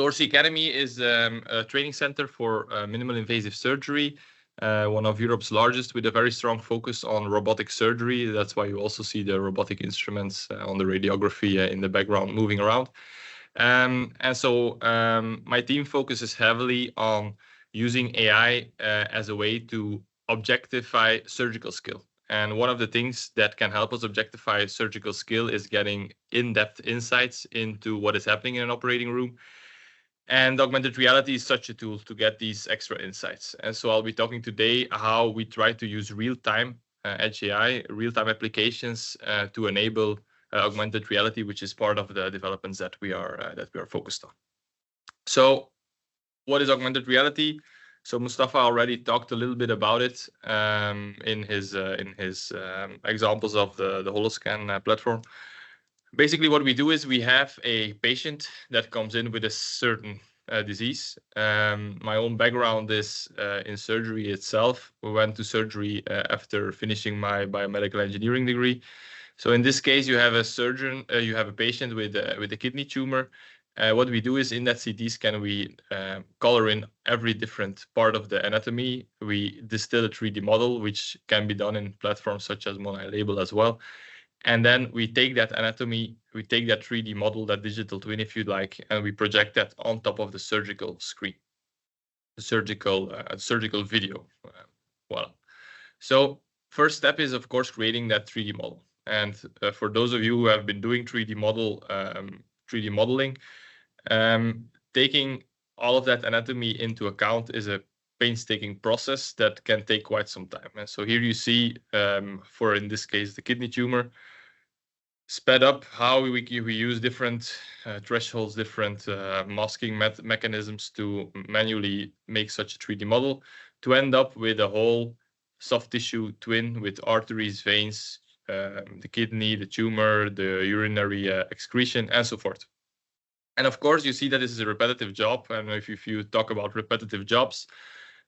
Orsi Academy is a training center for minimal invasive surgery, one of Europe's largest, with a very strong focus on robotic surgery. That's why you also see the robotic instruments on the radiography in the background moving around. And so my team focuses heavily on using AI as a way to objectify surgical skill. And one of the things that can help us objectify surgical skill is getting in-depth insights into what is happening in an operating room. And augmented reality is such a tool to get these extra insights. And so I'll be talking today how we try to use real-time edge AI, real-time applications to enable augmented reality, which is part of the developments that we are focused on. So what is augmented reality? So Mustafa already talked a little bit about it in his examples of the Holoscan platform. Basically, what we do is we have a patient that comes in with a certain disease. My own background is in surgery itself. We went to surgery after finishing my biomedical engineering degree. So in this case, you have a surgeon, you have a patient with a kidney tumor. What we do is in that CT scan, we color in every different part of the anatomy. We distill a 3D model, which can be done in platforms such as MonaiLabel as well. And then we take that anatomy, we take that 3D model, that digital twin, if you'd like, and we project that on top of the surgical screen, the surgical video. Well, so first step is, of course, creating that 3D model. And for those of you who have been doing 3D modeling, taking all of that anatomy into account is a painstaking process that can take quite some time. And so here you see, for in this case, the kidney tumor, sped up how we use different thresholds, different masking mechanisms to manually make such a 3D model to end up with a whole soft tissue twin with arteries, veins, the kidney, the tumor, the urinary excretion, and so forth. And of course, you see that this is a repetitive job. And if you talk about repetitive jobs,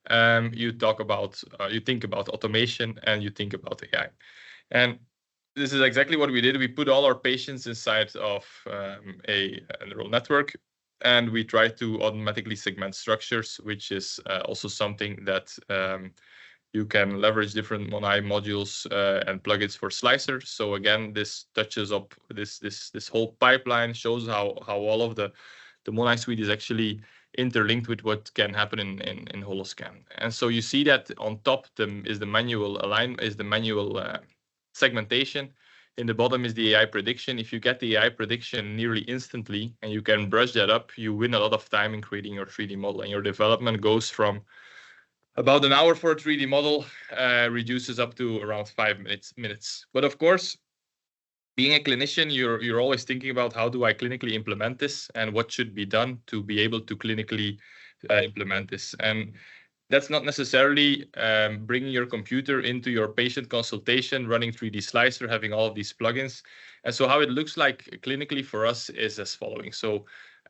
you think about automation and you think about AI. And this is exactly what we did. We put all our patients inside of a neural network, and we try to automatically segment structures, which is also something that you can leverage different Monai modules and plugins for slicers. So again, this touches up this whole pipeline, shows how all of the Monai suite is actually interlinked with what can happen in Holoscan. And so you see that on top is the manual segmentation. In the bottom is the AI prediction. If you get the AI prediction nearly instantly and you can brush that up, you win a lot of time in creating your 3D model, and your development goes from about an hour for a 3D model, reduces up to around 5 minutes. But of course, being a clinician, you're always thinking about how do I clinically implement this and what should be done to be able to clinically implement this. And that's not necessarily bringing your computer into your patient consultation, running 3D Slicer, having all of these plugins. And so how it looks like clinically for us is as following. So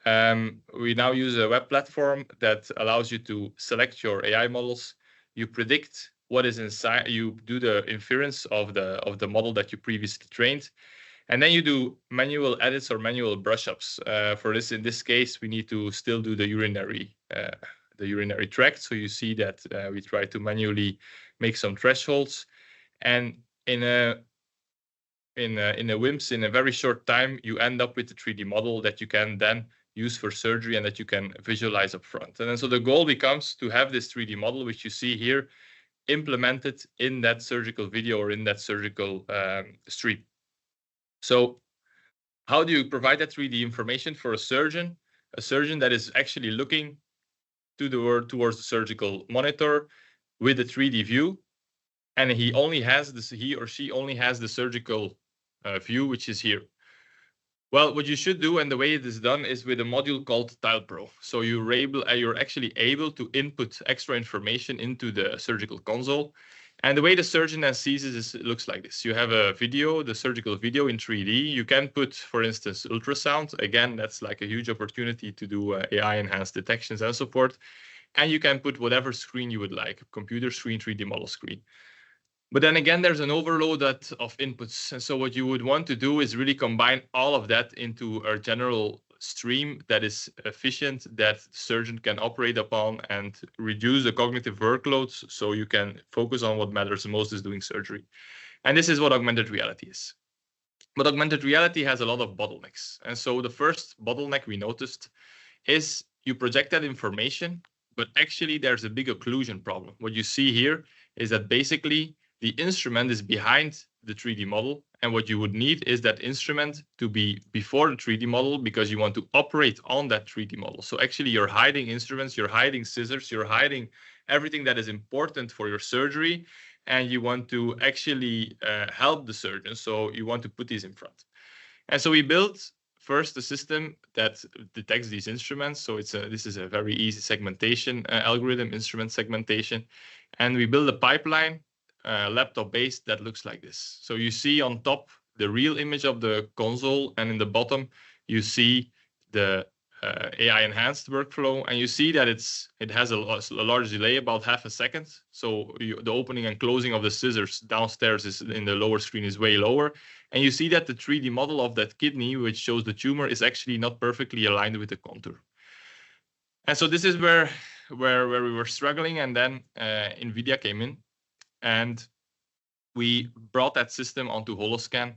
we now use a web platform that allows you to select your AI models. You predict what is inside. You do the inference of the model that you previously trained. And then you do manual edits or manual brush-ups. For this, in this case, we need to still do the urinary tract. So you see that we try to manually make some thresholds, and in a WIMPs, in a very short time, you end up with a 3D model that you can then use for surgery and that you can visualize up front. And then so the goal becomes to have this 3D model, which you see here, implemented in that surgical video or in that surgical stream. So how do you provide that 3D information for a surgeon? A surgeon that is actually looking towards the surgical monitor with a 3D view, and he or she only has the surgical view, which is here. Well, what you should do, and the way it is done, is with a module called TileProo. So you're actually able to input extra information into the surgical console. And the way the surgeon then sees it looks like this. You have a video, the surgical video in 3D. You can put, for instance, ultrasound. Again, that's like a huge opportunity to do AI-enhanced detections and so forth. And you can put whatever screen you would like, computer screen, 3D model screen. But then again, there's an overload of inputs. And so what you would want to do is really combine all of that into a general stream that is efficient, that the surgeon can operate upon and reduce the cognitive workloads so you can focus on what matters the most, is doing surgery. And this is what augmented reality is. But augmented reality has a lot of bottlenecks. And so the first bottleneck we noticed is you project that information, but actually there's a big occlusion problem. What you see here is that basically the instrument is behind the 3D model. And what you would need is that instrument to be before the 3D model because you want to operate on that 3D model. So actually you're hiding instruments, you're hiding scissors, you're hiding everything that is important for your surgery. And you want to actually help the surgeon. So you want to put these in front. And so we built first a system that detects these instruments. So this is a very easy segmentation algorithm, instrument segmentation. And we build a pipeline, laptop-based, that looks like this. So you see on top the real image of the console, and in the bottom you see the AI-enhanced workflow, and you see that it has a large delay, about half a second. So the opening and closing of the scissors downstairs is in the lower screen is way lower. And you see that the 3D model of that kidney, which shows the tumor, is actually not perfectly aligned with the contour. And so this is where we were struggling. And then NVIDIA came in and we brought that system onto Holoscan.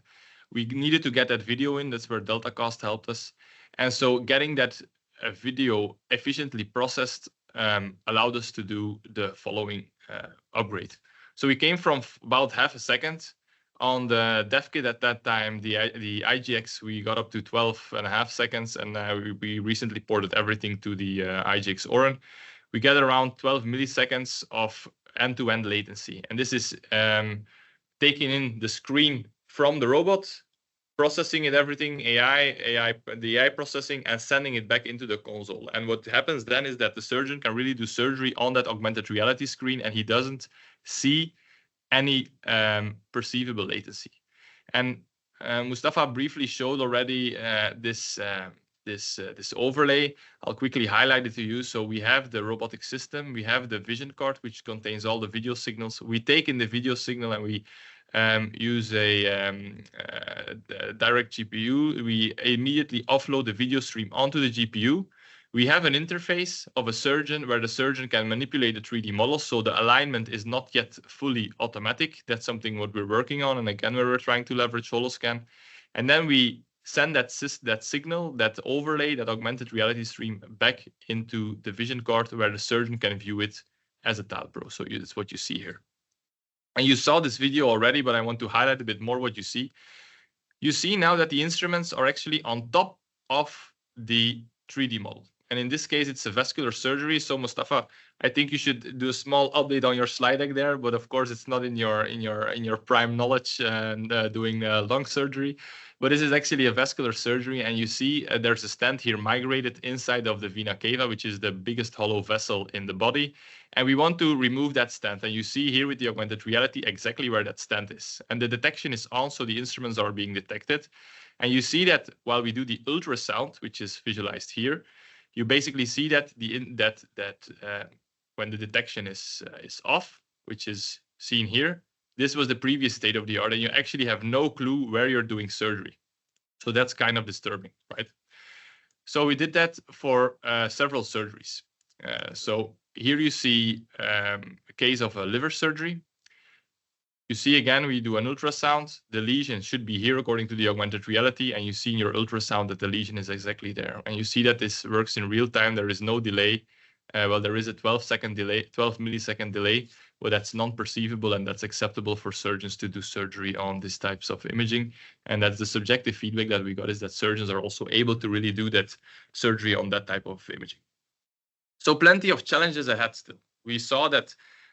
We needed to get that video in. That's where DeltaCast helped us. And so getting that video efficiently processed allowed us to do the following upgrade. So we came from about half a second. On the dev kit at that time, the IGX, we got up to 12.5 seconds, and we recently ported everything to the IGX Orin. We get around 12 milliseconds of end-to-end latency. And this is taking in the screen from the robot, processing it, everything, the AI processing, and sending it back into the console. And what happens then is that the surgeon can really do surgery on that augmented reality screen, and he doesn't see any perceivable latency. And Mustafa briefly showed already this overlay. I'll quickly highlight it to you. So we have the robotic system, we have the vision card, which contains all the video signals. We take in the video signal and we use a direct GPU. We immediately offload the video stream onto the GPU. We have an interface of a surgeon where the surgeon can manipulate the 3D model. So the alignment is not yet fully automatic. That's something what we're working on. And again, where we're trying to leverage Holoscan. And then we send that signal, that overlay, that augmented reality stream back into the vision card where the surgeon can view it as a TileProo. So that's what you see here. And you saw this video already, but I want to highlight a bit more what you see. You see now that the instruments are actually on top of the 3D model. And in this case, it's a vascular surgery. So Mustafa, I think you should do a small update on your slide deck there. But of course, it's not in your prime knowledge doing lung surgery. But this is actually a vascular surgery. And you see there's a stent here migrated inside of the vena cava, which is the biggest hollow vessel in the body. And we want to remove that stent. And you see here with the augmented reality exactly where that stent is. And the detection is on, so the instruments are being detected. And you see that while we do the ultrasound, which is visualized here, you basically see that when the detection is off, which is seen here, this was the previous state of the art, and you actually have no clue where you're doing surgery. So that's kind of disturbing, right? So we did that for several surgeries. So here you see a case of a liver surgery. You see again, we do an ultrasound. The lesion should be here according to the augmented reality, and you see in your ultrasound that the lesion is exactly there. And you see that this works in real time. There is no delay. Well, there is a 12 millisecond delay, but that's non-perceivable, and that's acceptable for surgeons to do surgery on these types of imaging. And that's the subjective feedback that we got, is that surgeons are also able to really do that surgery on that type of imaging. So plenty of challenges ahead still. We saw that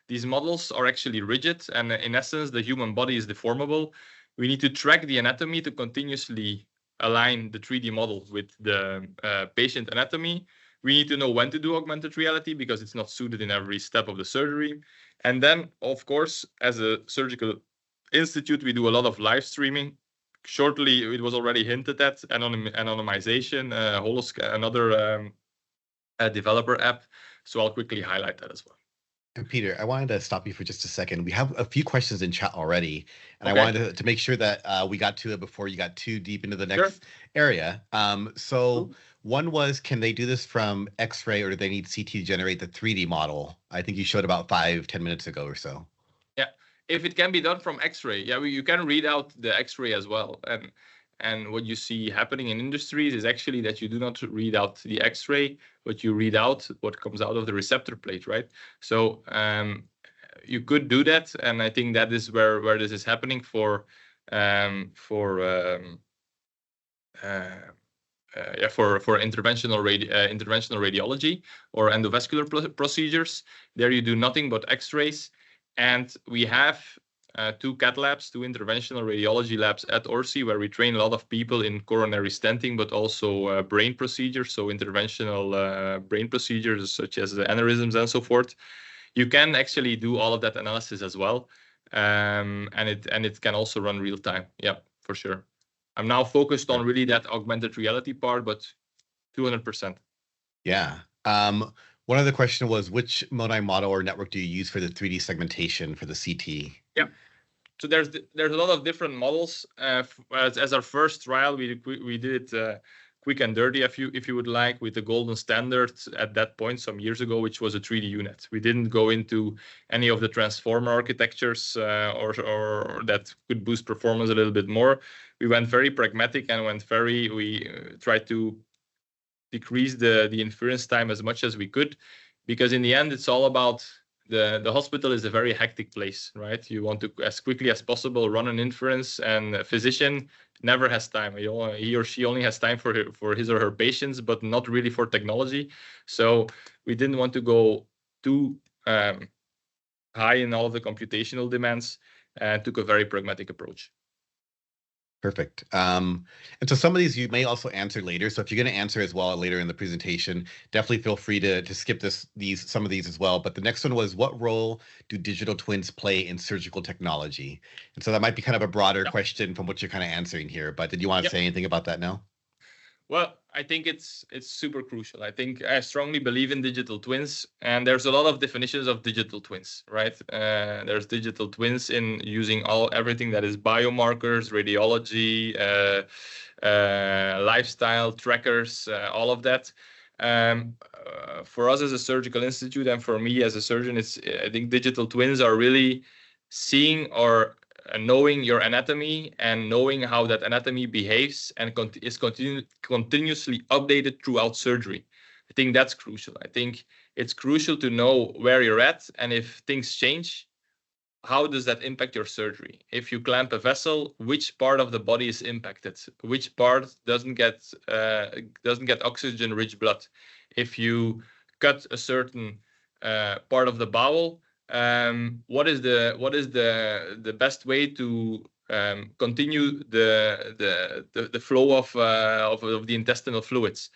these models are actually rigid, and in essence, the human body is deformable. We need to track the anatomy to continuously align the 3D model with the patient anatomy. We need to know when to do augmented reality because it's not suited in every step of the surgery. And then, of course, as a surgical institute, we do a lot of live streaming. Shortly, it was already hinted at, anonymization, Holoscan, another developer app. So I'll quickly highlight that as well. And Peter, I wanted to stop you for just a second. We have a few questions in chat already, and I Okay, wanted to make sure that we got to it before you got too deep into the sure. next area. So Cool. one was, can they do this from X-ray, or do they need CT to generate the 3D model? I think you showed about 5-10 minutes ago or so. Yeah, if it can be done from X-ray, yeah, you can read out the X-ray as well. And what you see happening in industries is actually that you do not read out the X-ray, but you read out what comes out of the receptor plate, right? So you could do that, and I think that is where this is happening for interventional radiology or endovascular procedures. There you do nothing but X-rays, and we have two CAT labs, two interventional radiology labs at Orsi, where we train a lot of people in coronary stenting, but also brain procedures, so interventional brain procedures such as the aneurysms and so forth. You can actually do all of that analysis as well, and it can also run real time. Yeah, for sure. I'm now focused on really that augmented reality part, but 200%. Yeah. One other question was, which Modi model or network do you use for the 3D segmentation for the CT? Yeah. So there's a lot of different models. As our first trial, we did it quick and dirty, if you would like, with the golden standard at that point some years ago, which was a 3D unit. We didn't go into any of the transformer architectures or that could boost performance a little bit more. We went very pragmatic and we tried to decrease the inference time as much as we could, because in the end it's all about the hospital is a very hectic place, right? You want to, as quickly as possible, run an inference, and a physician never has time. He or she only has time for his or her patients, but not really for technology. So we didn't want to go too high in all of the computational demands, and took a very pragmatic approach. Perfect. And so some of these you may also answer later. So if you're going to answer as well later in the presentation, definitely feel free to skip some of these as well. But the next one was, what role do digital twins play in surgical technology? And so that might be kind of a broader question from what you're kind of answering here. But did you want to say anything about that now? Well, I think it's super crucial. I think I strongly believe in digital twins, and there's a lot of definitions of digital twins, right? There's digital twins in using everything that is biomarkers, radiology, lifestyle trackers, all of that. For us as a surgical institute, and for me as a surgeon, I think digital twins are really seeing or knowing your anatomy and knowing how that anatomy behaves and is continuously updated throughout surgery. I think that's crucial. I think it's crucial to know where you're at, and if things change, how does that impact your surgery? If you clamp a vessel, which part of the body is impacted? Which part doesn't get oxygen-rich blood? If you cut a certain part of the bowel, what is the best way to continue the flow of the intestinal fluids?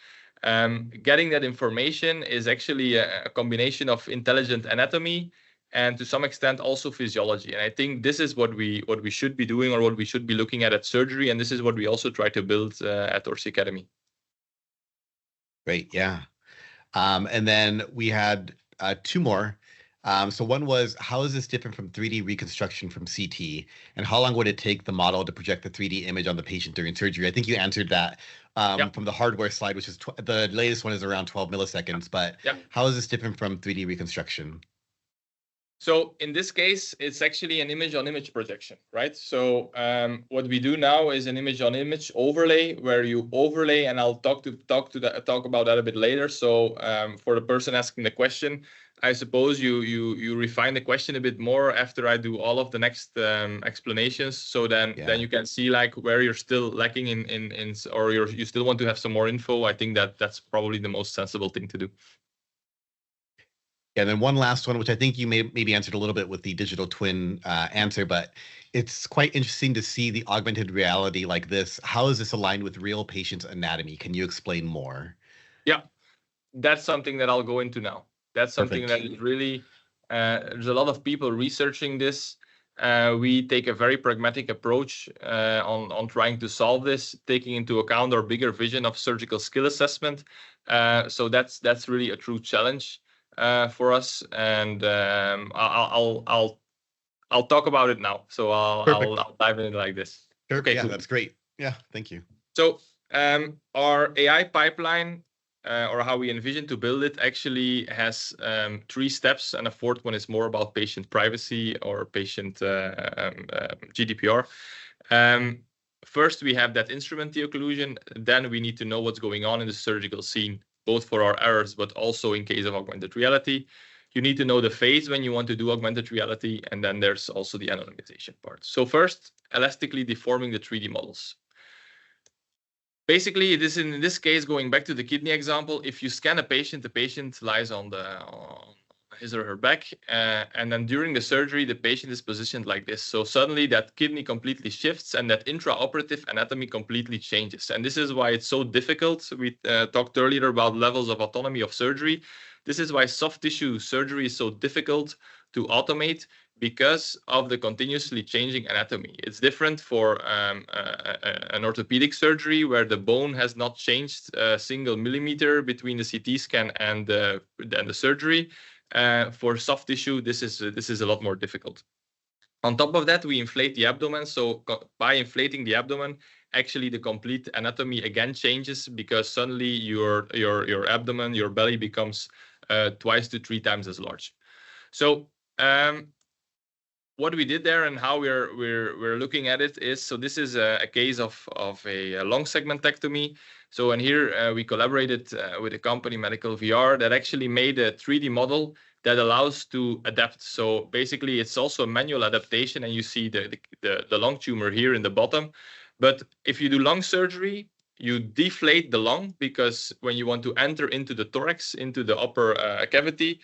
Getting that information is actually a combination of intelligent anatomy and to some extent also physiology. And I think this is what we should be doing, or what we should be looking at surgery, and this is what we also try to build at Orsi Academy. Great, yeah. And then we had two more. So one was, how is this different from 3D reconstruction from CT? And how long would it take the model to project the 3D image on the patient during surgery? I think you answered that from the hardware slide, which is the latest one is around 12 milliseconds. But how is this different from 3D reconstruction? So in this case, it's actually an image-on-image projection, right? So what we do now is an image-on-image overlay, where you overlay, and I'll talk about that a bit later. So for the person asking the question, I suppose you refine the question a bit more after I do all of the next explanations. So then you can see like where you're still lacking in or you still want to have some more info. I think that's probably the most sensible thing to do. And then one last one, which I think you maybe answered a little bit with the digital twin answer, but it's quite interesting to see the augmented reality like this. How is this aligned with real patients' anatomy? Can you explain more? Yeah, that's something that I'll go into now. That's something that is really, there's a lot of people researching this. We take a very pragmatic approach on trying to solve this, taking into account our bigger vision of surgical skill assessment. So that's really a true challenge. for us, and I'll talk about it now. So I'll dive in like this. Sure. Okay, yeah, cool. That's great. Yeah, thank you. So our AI pipeline, or how we envision to build it, actually has 3 steps, and a 4th one is more about patient privacy or patient GDPR. First, we have that instrument de-occlusion. Then we need to know what's going on in the surgical scene, both for our errors, but also in case of augmented reality. You need to know the phase when you want to do augmented reality, and then there's also the anonymization part. So first, elastically deforming the 3D models. Basically, in this case, going back to the kidney example, if you scan a patient, the patient lies on his or her back, and then during the surgery, the patient is positioned like this. So suddenly that kidney completely shifts, and that intraoperative anatomy completely changes. And this is why it's so difficult. We talked earlier about levels of autonomy of surgery. This is why soft tissue surgery is so difficult to automate, because of the continuously changing anatomy. It's different for an orthopedic surgery where the bone has not changed a single millimeter between the CT scan and the surgery. For soft tissue, this is a lot more difficult. On top of that, we inflate the abdomen. So by inflating the abdomen, actually the complete anatomy again changes, because suddenly your abdomen, your belly becomes 2 to 3 times as large. So what we did there and how we're looking at it is, so this is a case of a long segmentectomy. So and here we collaborated with a company, Medical VR, that actually made a 3D model that allows to adapt. So basically, it's also a manual adaptation, and you see the lung tumor here in the bottom. But if you do lung surgery, you deflate the lung, because when you want to enter into the thorax, into the upper cavity,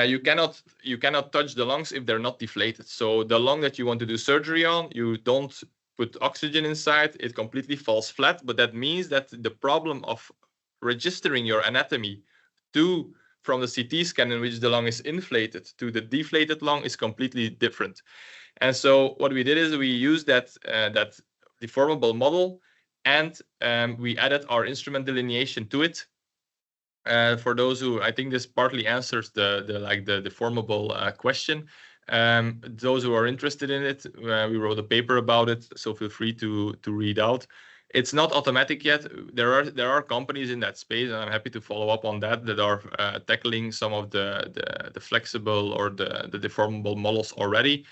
you cannot touch the lungs if they're not deflated. So the lung that you want to do surgery on, you don't put oxygen inside, it completely falls flat. But that means that the problem of registering your anatomy from the CT scan in which the lung is inflated to the deflated lung is completely different. And so what we did is we used that deformable model, and we added our instrument delineation to it. For those who, I think this partly answers the deformable question. Those who are interested in it, we wrote a paper about it, so feel free to read out. It's not automatic yet. There are companies in that space, and I'm happy to follow up on that are tackling some of the flexible or the deformable models already.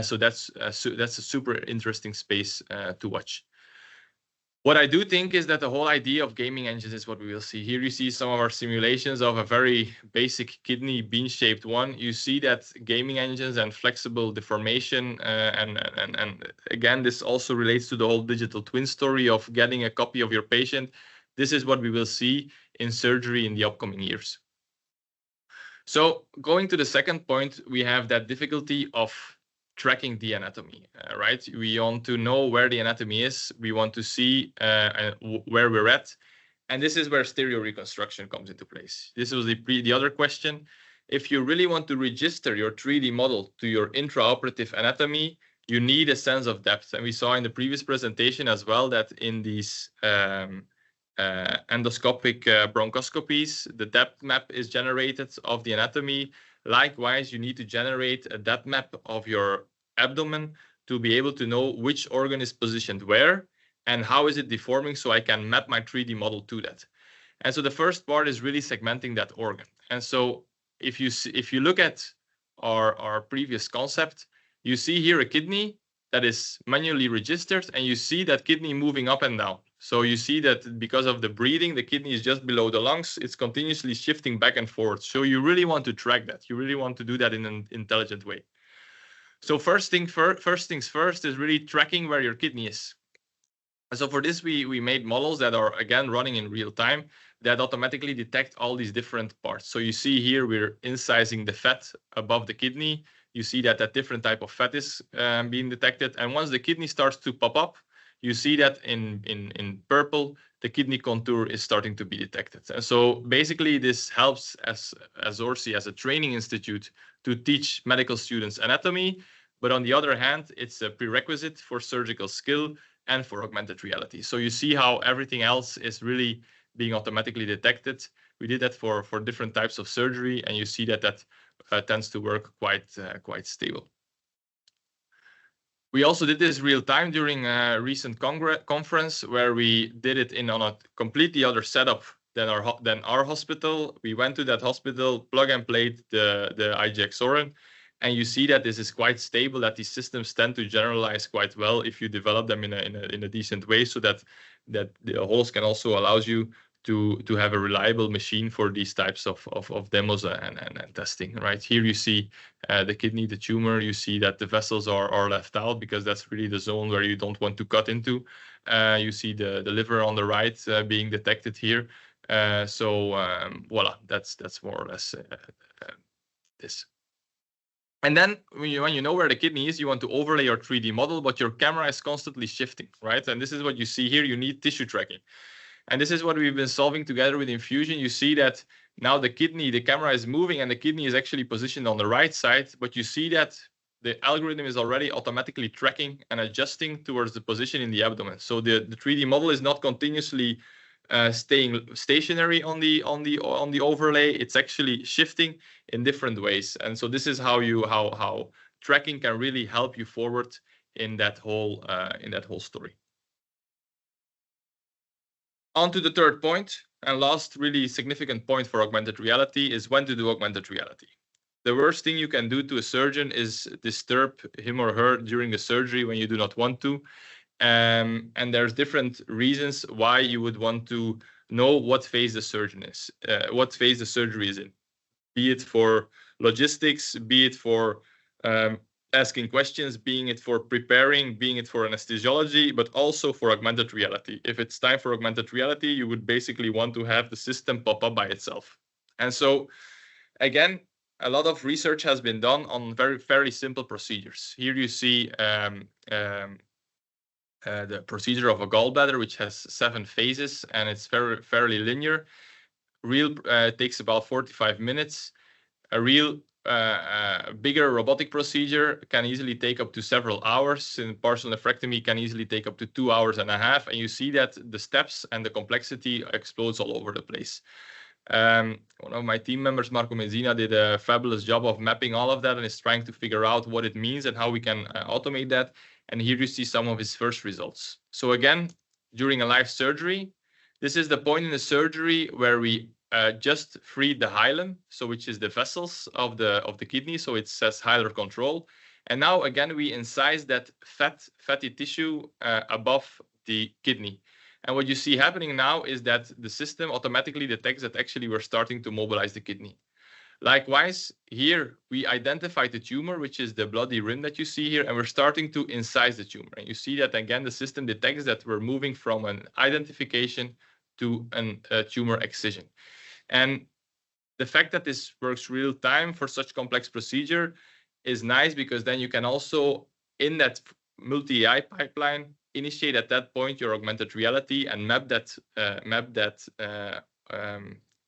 So that's a super interesting space to watch. What I do think is that the whole idea of gaming engines is what we will see. Here you see some of our simulations of a very basic kidney bean-shaped one. You see that gaming engines and flexible deformation, and again, this also relates to the whole digital twin story of getting a copy of your patient. This is what we will see in surgery in the upcoming years. So going to the second point, we have that difficulty of tracking the anatomy, right? We want to know where the anatomy is. We want to see where we're at. And this is where stereo reconstruction comes into place. This was the other question. If you really want to register your 3D model to your intraoperative anatomy, you need a sense of depth. And we saw in the previous presentation as well that in these endoscopic bronchoscopies, the depth map is generated of the anatomy. Likewise, you need to generate a depth map of your abdomen to be able to know which organ is positioned where and how is it deforming, so I can map my 3D model to that. And so the first part is really segmenting that organ. And so if you look at our previous concept, you see here a kidney that is manually registered, and you see that kidney moving up and down. So you see that because of the breathing, the kidney is just below the lungs. It's continuously shifting back and forth. So you really want to track that. You really want to do that in an intelligent way. So first things first is really tracking where your kidney is. And so for this, we made models that are, again, running in real time that automatically detect all these different parts. So you see here, we're incising the fat above the kidney. You see that different type of fat is being detected. And once the kidney starts to pop up, you see that in purple, the kidney contour is starting to be detected. And so basically this helps as Orsi, as a training institute, to teach medical students anatomy. But on the other hand, it's a prerequisite for surgical skill and for augmented reality. So you see how everything else is really being automatically detected We did that for different types of surgery, and you see that tends to work quite stable. We also did this real time during a recent conference where we did it on a completely other setup than our hospital. We went to that hospital, plug and played the IGX Orin, and you see that this is quite stable, that these systems tend to generalize quite well if you develop them in a decent way, so that the Holoscan also allows you to have a reliable machine for these types of demos and testing. Right here you see the kidney, the tumor. You see that the vessels are left out because that's really the zone where you don't want to cut into. You see the liver on the right being detected here. Voila, that's more or less this. And then when you know where the kidney is, you want to overlay your 3D model, but your camera is constantly shifting, right? And this is what you see here. You need tissue tracking. And this is what we've been solving together with Infusion. You see that now the camera is moving and the kidney is actually positioned on the right side, but you see that the algorithm is already automatically tracking and adjusting towards the position in the abdomen. So the 3D model is not continuously staying stationary on the overlay. It's actually shifting in different ways. And so this is how tracking can really help you forward in that whole story. On to the third point and last really significant point for augmented reality is when to do augmented reality. The worst thing you can do to a surgeon is disturb him or her during the surgery when you do not want to. And there's different reasons why you would want to know what phase the surgeon is, what phase the surgery is in, be it for logistics, be it for asking questions, being it for preparing, being it for anesthesiology, but also for augmented reality. If it's time for augmented reality, you would basically want to have the system pop up by itself. And so, again, a lot of research has been done on very simple procedures. Here you see the procedure of a gallbladder, which has 7 phases, and it's fairly linear. Takes about 45 minutes. A real bigger robotic procedure can easily take up to several hours. In partial nephrectomy can easily take up to 2.5 hours. And you see that the steps and the complexity explodes all over the place. One of my team members, Marco Menzina, did a fabulous job of mapping all of that and is trying to figure out what it means and how we can automate that. And here you see some of his first results. So again, during a live surgery, this is the point in the surgery where we just freed the hilum, so which is the vessels of the kidney. So it says hilar control. And now again, we incise that fatty tissue above the kidney. And what you see happening now is that the system automatically detects that actually we're starting to mobilize the kidney. Likewise, here we identified the tumor, which is the bloody rim that you see here, and we're starting to incise the tumor. And you see that again, the system detects that we're moving from an identification to a tumor excision. And the fact that this works real time for such complex procedure is nice because then you can also, in that multi-AI pipeline, initiate at that point your augmented reality and map that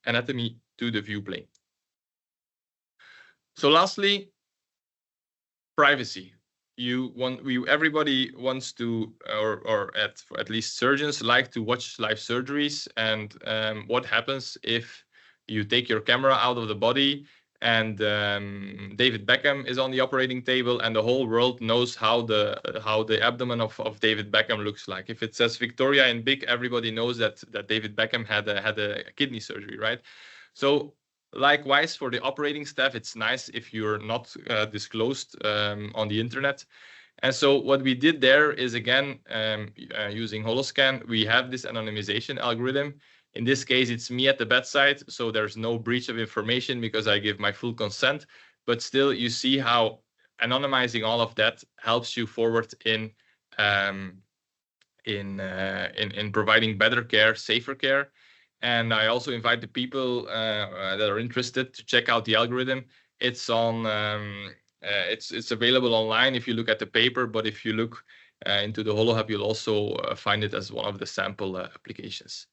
anatomy to the view plane. So lastly, privacy. Everybody wants to, or at least surgeons like to watch live surgeries. And what happens if you take your camera out of the body and David Beckham is on the operating table and the whole world knows how the abdomen of David Beckham looks like. If it says Victoria in big, everybody knows that David Beckham had a kidney surgery, right? So likewise, for the operating staff, it's nice if you're not disclosed on the internet. And so what we did there is, again, using Holoscan, we have this anonymization algorithm. In this case, it's me at the bedside, so there's no breach of information because I give my full consent. But still, you see how anonymizing all of that helps you forward in providing better care, safer care. And I also invite the people that are interested to check out the algorithm. It's on it's available online if you look at the paper, but if you look into the HoloHub, you'll also find it as one of the sample applications.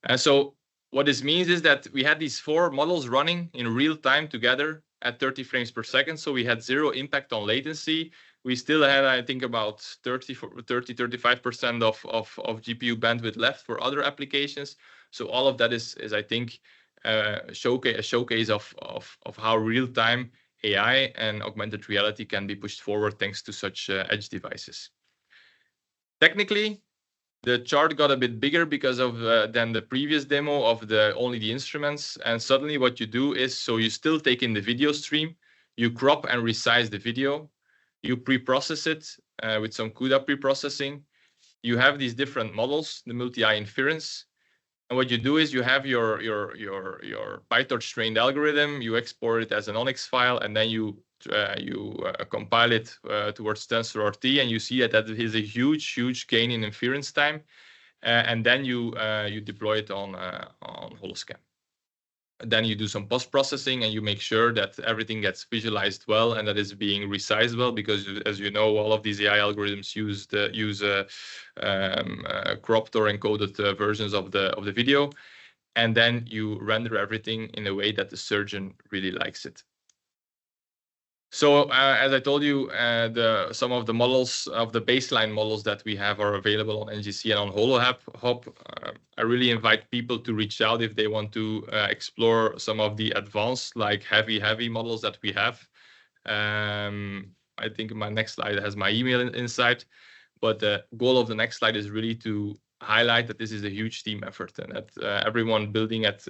And so what this means is that we had these 4 models running in real time together at 30 frames per second. So we had 0 impact on latency. We still had, I think, about 35% of GPU bandwidth left for other applications. So all of that is I think, a showcase of how real-time AI and augmented reality can be pushed forward thanks to such edge devices. Technically, the chart got a bit bigger because of than the previous demo of only the instruments. And suddenly what you do is, so you still take in the video stream, you crop and resize the video, you pre-process it with some CUDA pre-processing. You have these different models, the multi-eye inference. And what you do is you have your PyTorch trained algorithm, you export it as an Onyx file, and then you compile it towards TensorRT, and you see that is a huge gain in inference time, and then you deploy it on Holoscan. Then you do some post-processing and you make sure that everything gets visualized well and that is being resized well, because as you know, all of these AI algorithms use cropped or encoded versions of the video, and then you render everything in a way that the surgeon really likes it. So as I told you, some of the models of the baseline models that we have are available on NGC and on HoloHub. I really invite people to reach out if they want to explore some of the advanced, like heavy models that we have. I think my next slide has my email inside, but the goal of the next slide is really to highlight that this is a huge team effort, and that everyone building at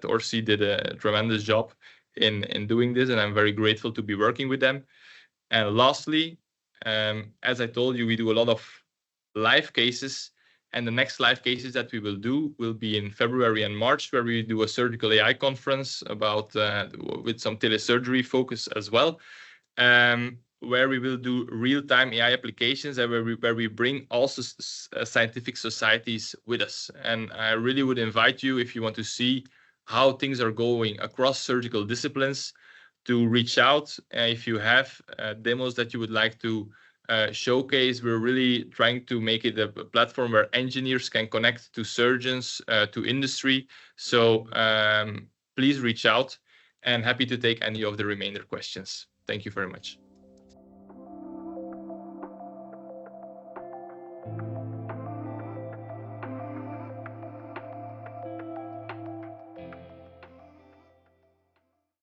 Orsi did a tremendous job in doing this, and I'm very grateful to be working with them. And lastly, as I told you, we do a lot of live cases, and the next live cases that we will do will be in February and March, where we do a surgical AI conference about with some telesurgery focus as well, where we will do real-time AI applications, and where we bring also scientific societies with us. And I really would invite you, if you want to see how things are going across surgical disciplines, to reach out if you have demos that you would like to showcase. We're really trying to make it a platform where engineers can connect to surgeons, to industry. So please reach out, and happy to take any of the remainder questions. Thank you very much.